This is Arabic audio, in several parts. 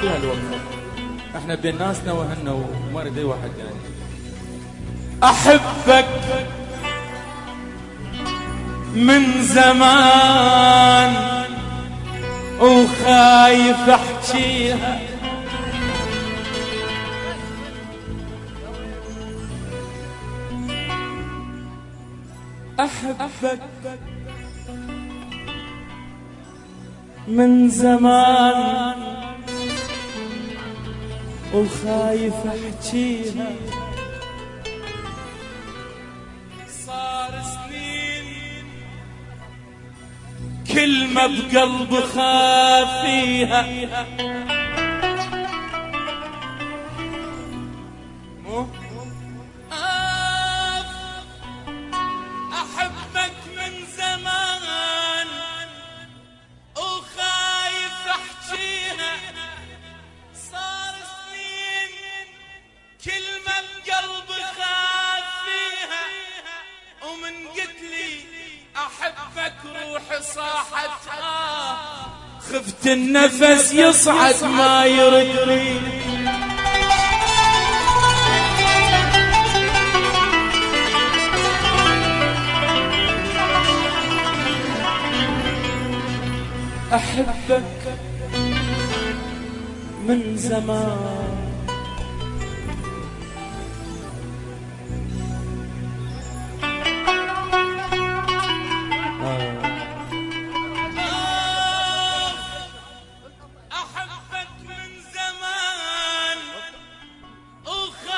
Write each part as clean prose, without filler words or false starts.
كل هالوقت احنا بين ناسنا وهنا وما اريد اي واحد يعني. احبك من زمان وخايف احكيها، احبك من زمان وخايف احكيها، صار سنين كلمة بقلب خافيها، احبك من زمان وخايف احكيها، صار سنين كلمة بقلب خافيها، ومن قلت لي احبك روحي صاحت خفت النفس يصعد ما يرد لي. احبك من زمان احبك من زمان وخايف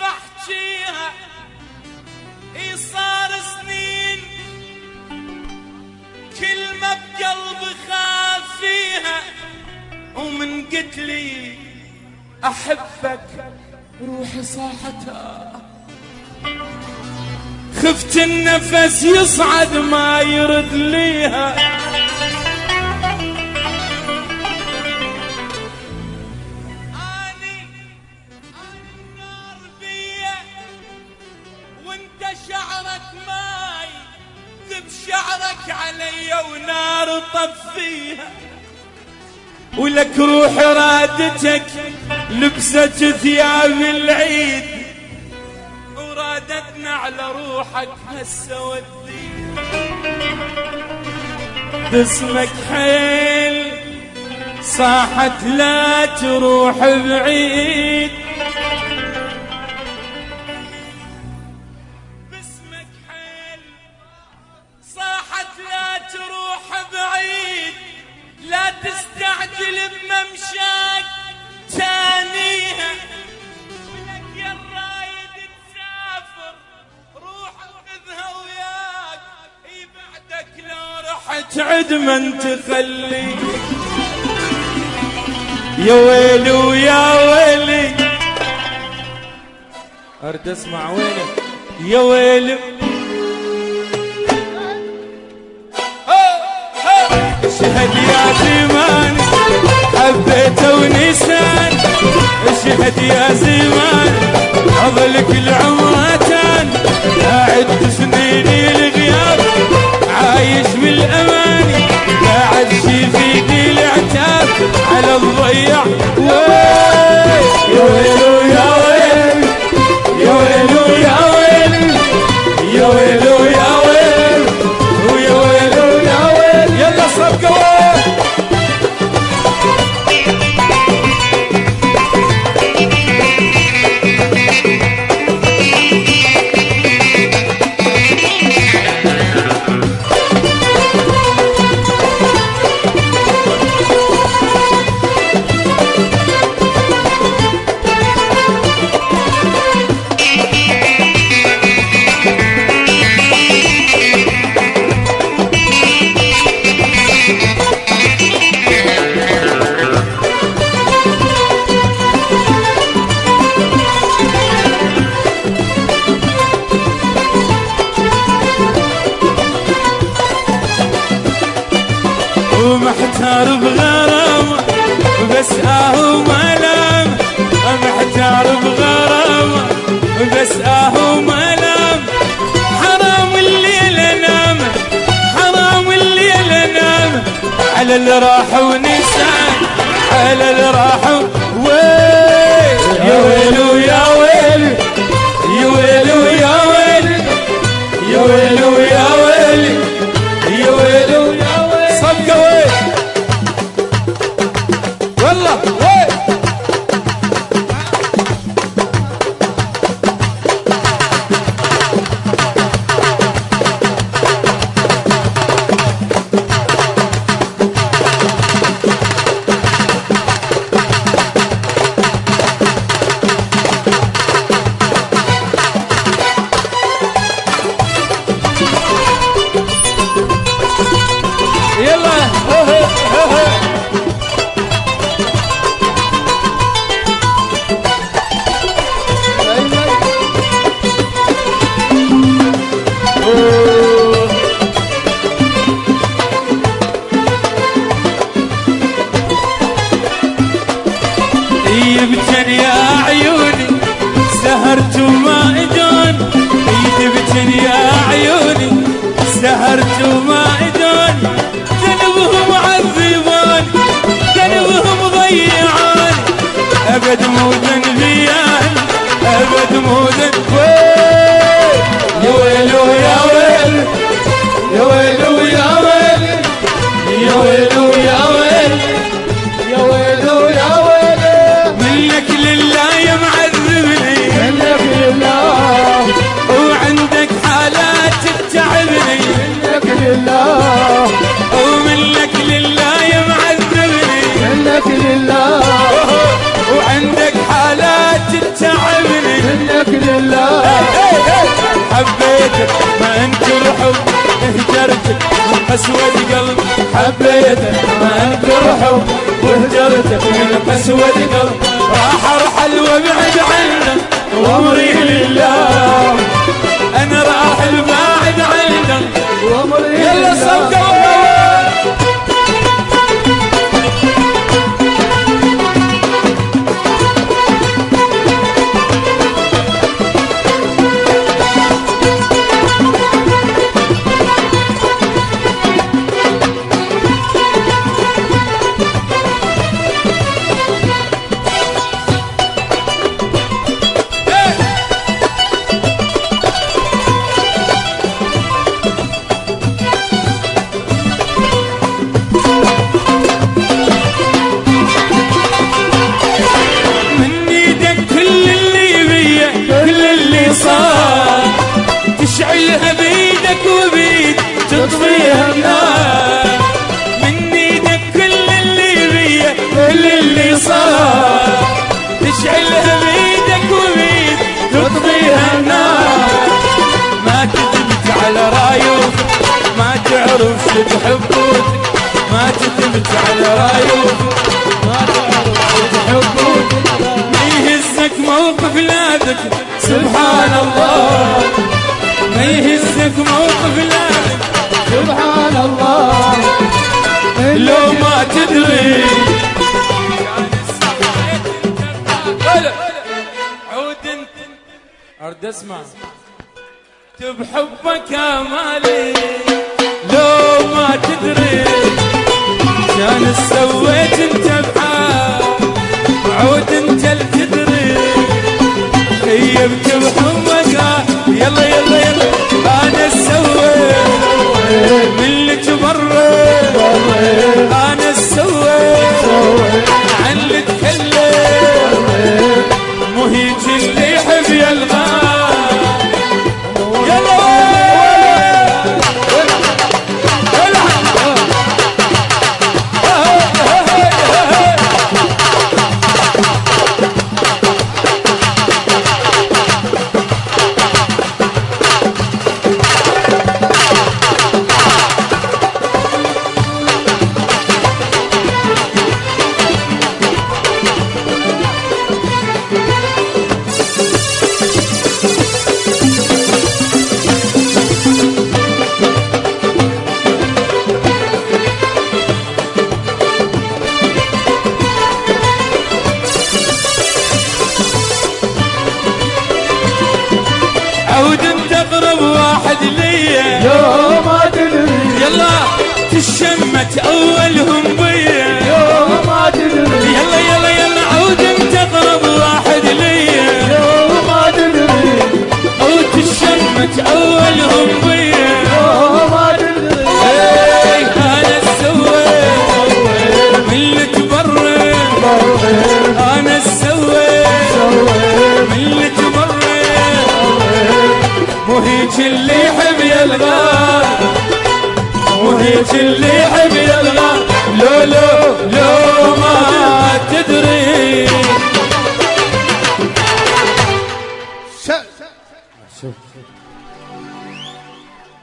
احكيها، اي صار سنين كلمة بقلبي خاف فيها، ومن قلت لي احبك روحي صاحتها خفت النفس يصعد ما يرد ليها. اني النار بيا وانت شعرك ماي، ذب شعرك علي ونار طفيها، ولك روحي رادتك لبست ثياب العيد، ورادتنا على روحك هسه وديها، باسمك حيل صاحت لا تروح بعيد، باسمك حيل صاحت لا تروح بعيد، لا تستعجل بممشاك تانيها، ولك يا الرايد تسافر روح خذها وياك، اي بعدك لو رحت عد من تخلي. يا ويلي ويا ويلي اريد اسمع وينك يا ويلي اشهد يا زمان حبيته ونسان، اشهد يا زمان اظلك العمرتان، قاعد سنيني الغياب عايش بالاماني، قاعد شي فيدي العتاب على الضيع. يا ويل ويا ويل يا ويل ويا ويل يا ويل ويا ويل ويا ويل ويا ويل. يلا صب قوي ومحتار بغرامة بس ملام، محتار بغرامة بس ملام، حرام الليل انام حرام الليل انام على على اللي راح ونسان، على اللي راح ويل يا ويلو يا ويل، يا ويلو يا ويل، يا ويلو يا ويل، يا ويلو يا ويل. صفقة ويل والله ويل. يبتن يا عيوني سهرت وما اجون، يبتن يا عيوني سهرت وما اجون، ذنبهم عذبان ذنبهم ضيعان، ابد مو ذنبيان ابد مو ذنب. يا ويلو يا ويل، يا ويلو يا ويل، يا ويلو يا ويل، يا ويلو يا ويل. منك لله يا معذبني، منك لله، وعندك حالات تتعبني، منك لله، ومنك لله يا معذبني، منك لله، وعندك حالات تتعبني، منك لله. حبيتك ما انكر حب، اهجرتك من قسوة قلب، حبيتك ما انكر حب، وهجرتك من قسوة قلب، راح ارحل وابعد عنك وامري لله، انا راح البعد عنك وامري لله. يلا صفقة تشعلها بيدك وبيد تطفيها النار، من ايدك كل اللي بيه كل اللي صار، تشعلها بيدك وبيد تطفيها النار. ما كذبت على رايوك ما تعرف شو تحبوك، ما كذبت على رايوك ما تعرف شو تحبوك، ما يهزك موقف لاذك سبحان الله، ما يهزك موقف لك سبحان الله، لو ما تدري عود انت ارد اسمع بحبك امالي، لو ما تدري كان سويت انت بحال، عود انت اللي تدري خيبت بحبك. يلا يلا يلا انا سويت من اللي تبرد، انا سويت عن اللي تكلم، مو هيج اللي يحب يلغى. يلا تشمت اولهم بيا يوم ما تدري يلا يلا يلا عود انت اقرب واحد ليا يوم ما تدري او تشمت اولهم بيا يوم ما تدري انا سويت من اللي تبرد انا سويت من اللي تبرد مو هيك اللي يحب يلغى مو هيك اللي يحب يلغى